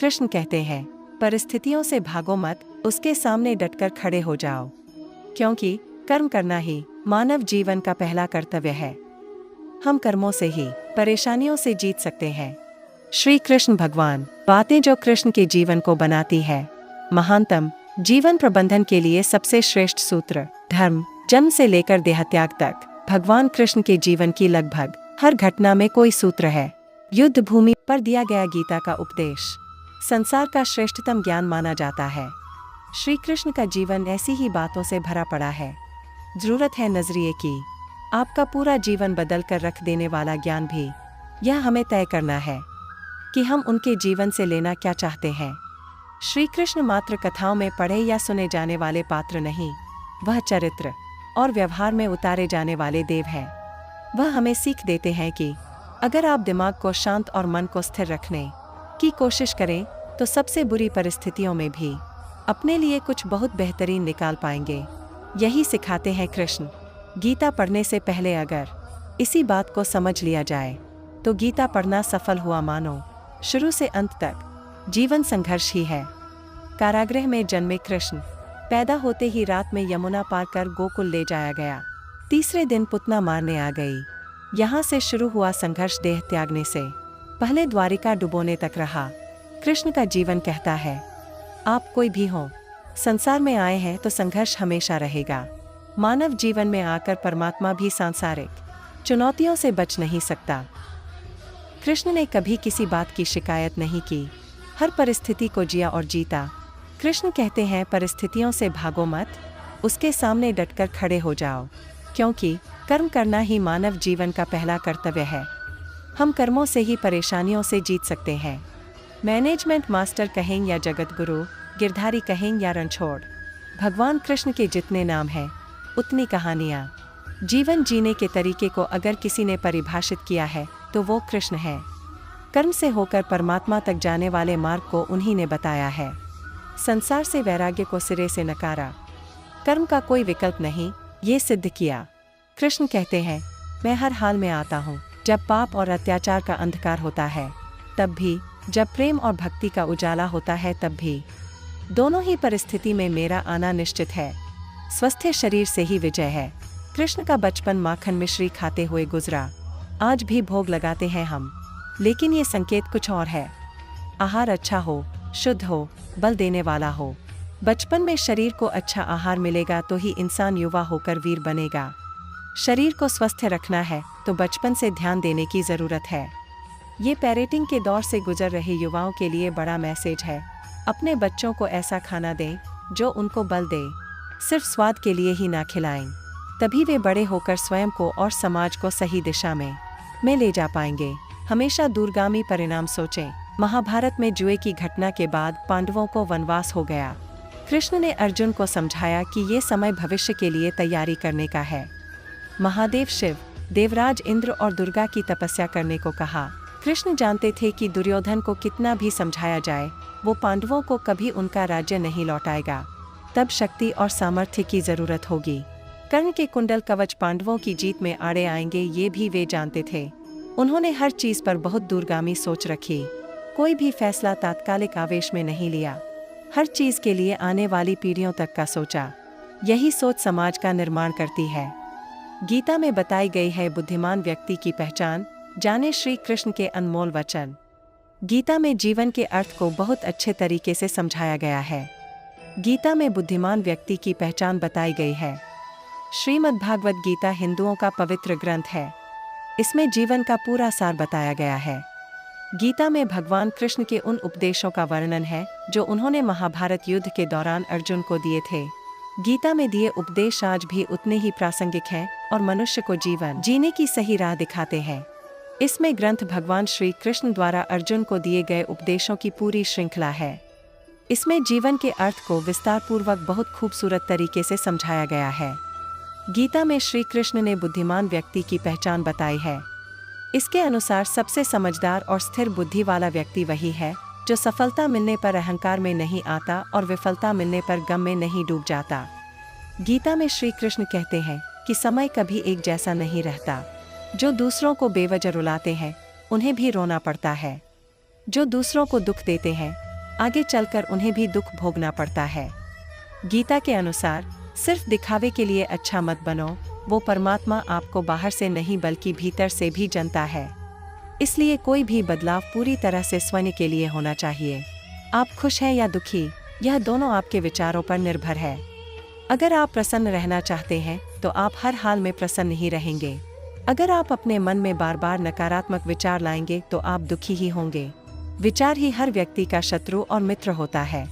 कृष्ण कहते हैं, परिस्थितियों से भागो मत, उसके सामने डटकर खड़े हो जाओ, क्योंकि कर्म करना ही मानव जीवन का पहला कर्तव्य है। हम कर्मों से ही परेशानियों से जीत सकते हैं। श्री कृष्ण भगवान बातें जो कृष्ण के जीवन को बनाती है महानतम जीवन प्रबंधन के लिए सबसे श्रेष्ठ सूत्र। धर्म जन्म से लेकर देहत्याग तक भगवान कृष्ण के जीवन की लगभग हर घटना में कोई सूत्र है। युद्ध भूमि पर दिया गया गीता का उपदेश संसार का श्रेष्ठतम ज्ञान माना जाता है। श्री कृष्ण का जीवन ऐसी ही बातों से भरा पड़ा है। जरूरत है नजरिए की। आपका पूरा जीवन बदल कर रख देने वाला ज्ञान भी। यह हमें तय करना है कि हम उनके जीवन से लेना क्या चाहते हैं। श्री कृष्ण मात्र कथाओं में पढ़े या सुने जाने वाले पात्र नहीं, वह चरित्र और व्यवहार में उतारे जाने वाले देव हैं। वह हमें सीख देते हैं कि अगर आप दिमाग को शांत और मन को स्थिर रखने की कोशिश करें तो सबसे बुरी परिस्थितियों में भी अपने लिए कुछ बहुत बेहतरीन निकाल पाएंगे। यही सिखाते हैं कृष्ण। गीता पढ़ने से पहले अगर इसी बात को समझ लिया जाए तो गीता पढ़ना सफल हुआ मानो। शुरू से अंत तक जीवन संघर्ष ही है। कारागृह में जन्मे कृष्ण पैदा होते ही रात में यमुना पार कर गोकुल ले जाया गया। तीसरे दिन पुतना मारने आ गई। यहाँ से शुरू हुआ संघर्ष देह त्यागने से पहले द्वारिका डुबोने तक रहा। कृष्ण का जीवन कहता है, आप कोई भी हो, संसार में आए हैं तो संघर्ष हमेशा रहेगा। मानव जीवन में आकर परमात्मा भी सांसारिक चुनौतियों से बच नहीं सकता। कृष्ण ने कभी किसी बात की शिकायत नहीं की, हर परिस्थिति को जिया और जीता। कृष्ण कहते हैं, परिस्थितियों से भागो मत, उसके सामने डटकर खड़े हो जाओ, क्योंकि कर्म करना ही मानव जीवन का पहला कर्तव्य है। हम कर्मों से ही परेशानियों से जीत सकते हैं। मैनेजमेंट मास्टर कहें या जगत गुरु, गिरधारी कहें या रणछोड़, भगवान कृष्ण के जितने नाम हैं उतनी कहानियाँ। जीवन जीने के तरीके को अगर किसी ने परिभाषित किया है तो वो कृष्ण है। कर्म से होकर परमात्मा तक जाने वाले मार्ग को उन्हीं ने बताया है। संसार से वैराग्य को सिरे से नकारा, कर्म का कोई विकल्प नहीं, ये सिद्ध किया। कृष्ण कहते हैं, मैं हर हाल में आता हूँ, जब पाप और अत्याचार का अंधकार होता है तब भी, जब प्रेम और भक्ति का उजाला होता है तब भी। दोनों ही परिस्थिति में मेरा आना निश्चित है। स्वस्थ शरीर से ही विजय है। कृष्ण का बचपन माखन मिश्री खाते हुए गुजरा। आज भी भोग लगाते हैं हम, लेकिन ये संकेत कुछ और है। आहार अच्छा हो, शुद्ध हो, बल देने वाला हो। बचपन में शरीर को अच्छा आहार मिलेगा तो ही इंसान युवा होकर वीर बनेगा। शरीर को स्वस्थ रखना है तो बचपन से ध्यान देने की जरूरत है। ये पेरेंटिंग के दौर से गुजर रहे युवाओं के लिए बड़ा मैसेज है। अपने बच्चों को ऐसा खाना दें जो उनको बल दे, सिर्फ स्वाद के लिए ही ना खिलाएं, तभी वे बड़े होकर स्वयं को और समाज को सही दिशा में ले जा पाएंगे। हमेशा दूरगामी परिणाम सोचें। महाभारत में जुए की घटना के बाद पांडवों को वनवास हो गया। कृष्ण ने अर्जुन को समझाया कि ये समय भविष्य के लिए तैयारी करने का है। महादेव शिव, देवराज इंद्र और दुर्गा की तपस्या करने को कहा। कृष्ण जानते थे कि दुर्योधन को कितना भी समझाया जाए, वो पांडवों को कभी उनका राज्य नहीं लौटाएगा। तब शक्ति और सामर्थ्य की जरूरत होगी। कर्ण के कुंडल कवच पांडवों की जीत में आड़े आएंगे, ये भी वे जानते थे। उन्होंने हर चीज पर बहुत दूरगामी सोच रखी। कोई भी फैसला तात्कालिक आवेश में नहीं लिया। हर चीज के लिए आने वाली पीढ़ियों तक का सोचा। यही सोच समाज का निर्माण करती है। गीता में बताई गई है बुद्धिमान व्यक्ति की पहचान, जाने श्री कृष्ण के अनमोल वचन। गीता में जीवन के अर्थ को बहुत अच्छे तरीके से समझाया गया है। गीता में बुद्धिमान व्यक्ति की पहचान बताई गई है। श्रीमद् भागवत गीता हिंदुओं का पवित्र ग्रंथ है। इसमें जीवन का पूरा सार बताया गया है। गीता में भगवान कृष्ण के उन उपदेशों का वर्णन है जो उन्होंने महाभारत युद्ध के दौरान अर्जुन को दिए थे। गीता में दिए उपदेश आज भी उतने ही प्रासंगिक हैं और मनुष्य को जीवन जीने की सही राह दिखाते हैं। इसमें ग्रंथ भगवान श्री कृष्ण द्वारा अर्जुन को दिए गए उपदेशों की पूरी श्रृंखला है। इसमें जीवन के अर्थ को विस्तारपूर्वक बहुत खूबसूरत तरीके से समझाया गया है। गीता में श्री कृष्ण ने बुद्धिमान व्यक्ति की पहचान बताई है। इसके अनुसार सबसे समझदार और स्थिर बुद्धि वाला व्यक्ति वही है जो सफलता मिलने पर अहंकार में नहीं आता और विफलता मिलने पर गम में नहीं डूब जाता। गीता में श्री कृष्ण कहते हैं कि समय कभी एक जैसा नहीं रहता। जो दूसरों को बेवजह रुलाते हैं उन्हें भी रोना पड़ता है। जो दूसरों को दुख देते हैं आगे चलकर उन्हें भी दुख भोगना पड़ता है। गीता के अनुसार सिर्फ दिखावे के लिए अच्छा मत बनो, वो परमात्मा आपको बाहर से नहीं बल्कि भीतर से भी जानता है। इसलिए कोई भी बदलाव पूरी तरह से स्वयं के लिए होना चाहिए। आप खुश हैं या दुखी, यह दोनों आपके विचारों पर निर्भर है। अगर आप प्रसन्न रहना चाहते हैं तो आप हर हाल में प्रसन्न ही रहेंगे। अगर आप अपने मन में बार बार नकारात्मक विचार लाएंगे तो आप दुखी ही होंगे। विचार ही हर व्यक्ति का शत्रु और मित्र होता है।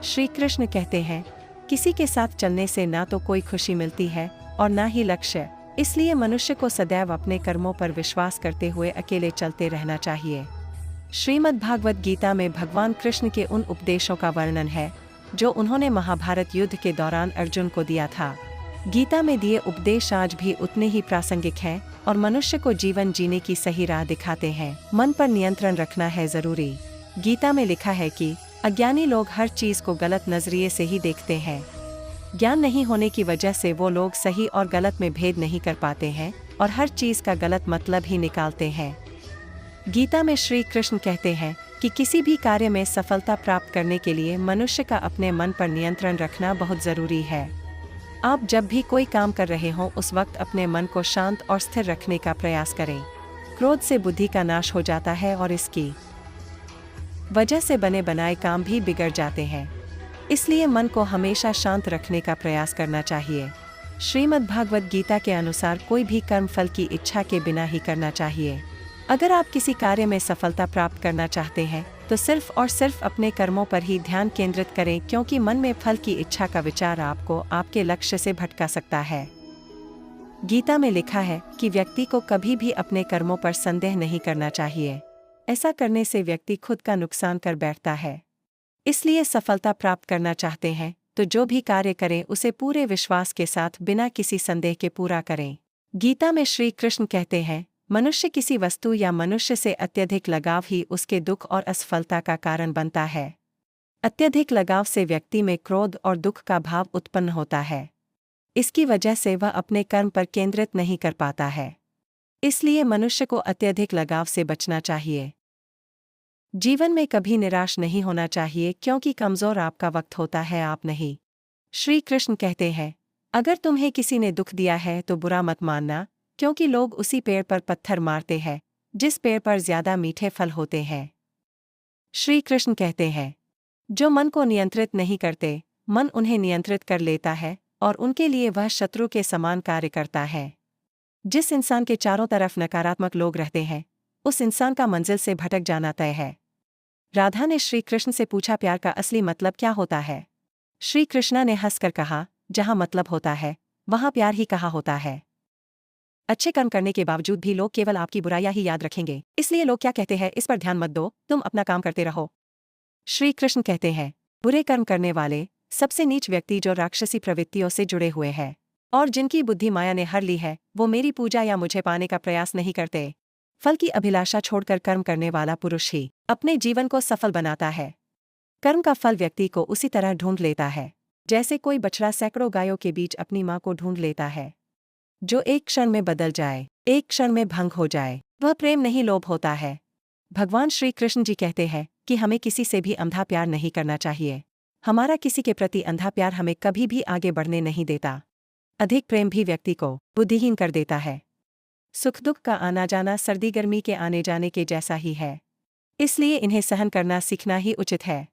श्री कृष्ण कहते हैं, किसी के साथ चलने से ना तो कोई खुशी मिलती है और ना ही लक्ष्य। इसलिए मनुष्य को सदैव अपने कर्मों पर विश्वास करते हुए अकेले चलते रहना चाहिए। श्रीमद् भागवत गीता में भगवान कृष्ण के उन उपदेशों का वर्णन है जो उन्होंने महाभारत युद्ध के दौरान अर्जुन को दिया था। गीता में दिए उपदेश आज भी उतने ही प्रासंगिक हैं और मनुष्य को जीवन जीने की सही राह दिखाते हैं। मन पर नियंत्रण रखना है जरूरी। गीता में लिखा है कि अज्ञानी लोग हर चीज को गलत नजरिए से ही देखते हैं। ज्ञान नहीं होने की वजह से वो लोग सही और गलत में भेद नहीं कर पाते हैं और हर चीज का गलत मतलब ही निकालते हैं। गीता में श्री कृष्ण कहते हैं कि किसी भी कार्य में सफलता प्राप्त करने के लिए मनुष्य का अपने मन पर नियंत्रण रखना बहुत जरूरी है। आप जब भी कोई काम कर रहे हों उस वक्त अपने मन को शांत और स्थिर रखने का प्रयास करें। क्रोध से बुद्धि का नाश हो जाता है और इसकी वजह से बने बनाए काम भी बिगड़ जाते हैं। इसलिए मन को हमेशा शांत रखने का प्रयास करना चाहिए। श्रीमद् भागवत गीता के अनुसार कोई भी कर्म फल की इच्छा के बिना ही करना चाहिए। अगर आप किसी कार्य में सफलता प्राप्त करना चाहते हैं तो सिर्फ और सिर्फ अपने कर्मों पर ही ध्यान केंद्रित करें, क्योंकि मन में फल की इच्छा का विचार आपको आपके लक्ष्य से भटका सकता है। गीता में लिखा है कि व्यक्ति को कभी भी अपने कर्मों पर संदेह नहीं करना चाहिए। ऐसा करने से व्यक्ति खुद का नुकसान कर बैठता है। इसलिए सफलता प्राप्त करना चाहते हैं तो जो भी कार्य करें उसे पूरे विश्वास के साथ बिना किसी संदेह के पूरा करें। गीता में श्री कृष्ण कहते हैं, मनुष्य किसी वस्तु या मनुष्य से अत्यधिक लगाव ही उसके दुख और असफलता का कारण बनता है। अत्यधिक लगाव से व्यक्ति में क्रोध और दुख का भाव उत्पन्न होता है। इसकी वजह से वह अपने कर्म पर केंद्रित नहीं कर पाता है। इसलिए मनुष्य को अत्यधिक लगाव से बचना चाहिए। जीवन में कभी निराश नहीं होना चाहिए, क्योंकि कमजोर आपका वक्त होता है, आप नहीं। श्री कृष्ण कहते हैं, अगर तुम्हें किसी ने दुख दिया है तो बुरा मत मानना, क्योंकि लोग उसी पेड़ पर पत्थर मारते हैं जिस पेड़ पर ज्यादा मीठे फल होते हैं। श्री कृष्ण कहते हैं, जो मन को नियंत्रित नहीं करते, मन उन्हें नियंत्रित कर लेता है और उनके लिए वह शत्रु के समान कार्य करता है। जिस इंसान के चारों तरफ नकारात्मक लोग रहते हैं, उस इंसान का मंजिल से भटक जाना तय है। राधा ने श्री कृष्ण से पूछा, प्यार का असली मतलब क्या होता है? श्री कृष्ण ने हंसकर कहा, जहां मतलब होता है वहां प्यार ही कहा होता है। अच्छे कर्म करने के बावजूद भी लोग केवल आपकी बुराइयां ही याद रखेंगे, इसलिए लोग क्या कहते हैं इस पर ध्यान मत दो, तुम अपना काम करते रहो। श्री कृष्ण कहते हैं, बुरे कर्म करने वाले सबसे नीच व्यक्ति जो राक्षसी प्रवृत्तियों से जुड़े हुए हैं और जिनकी बुद्धि माया ने हर ली है, वो मेरी पूजा या मुझे पाने का प्रयास नहीं करते। फल की अभिलाषा छोड़कर कर्म करने वाला पुरुष ही अपने जीवन को सफल बनाता है। कर्म का फल व्यक्ति को उसी तरह ढूंढ लेता है जैसे कोई बछड़ा सैकड़ों गायों के बीच अपनी मां को ढूंढ लेता है, जो एक क्षण में बदल जाए, एक क्षण में भंग हो जाए। वह प्रेम नहीं, लोभ होता है। भगवान श्री कृष्ण जी कहते हैं कि हमें किसी से भी अंधा प्यार नहीं करना चाहिए। हमारा किसी के प्रति अंधा प्यार हमें कभी भी आगे बढ़ने नहीं देता। अधिक प्रेम भी व्यक्ति को बुद्धिहीन कर देता है। सुख दुख का आना जाना सर्दी गर्मी के आने जाने के जैसा ही है, इसलिए इन्हें सहन करना सीखना ही उचित है।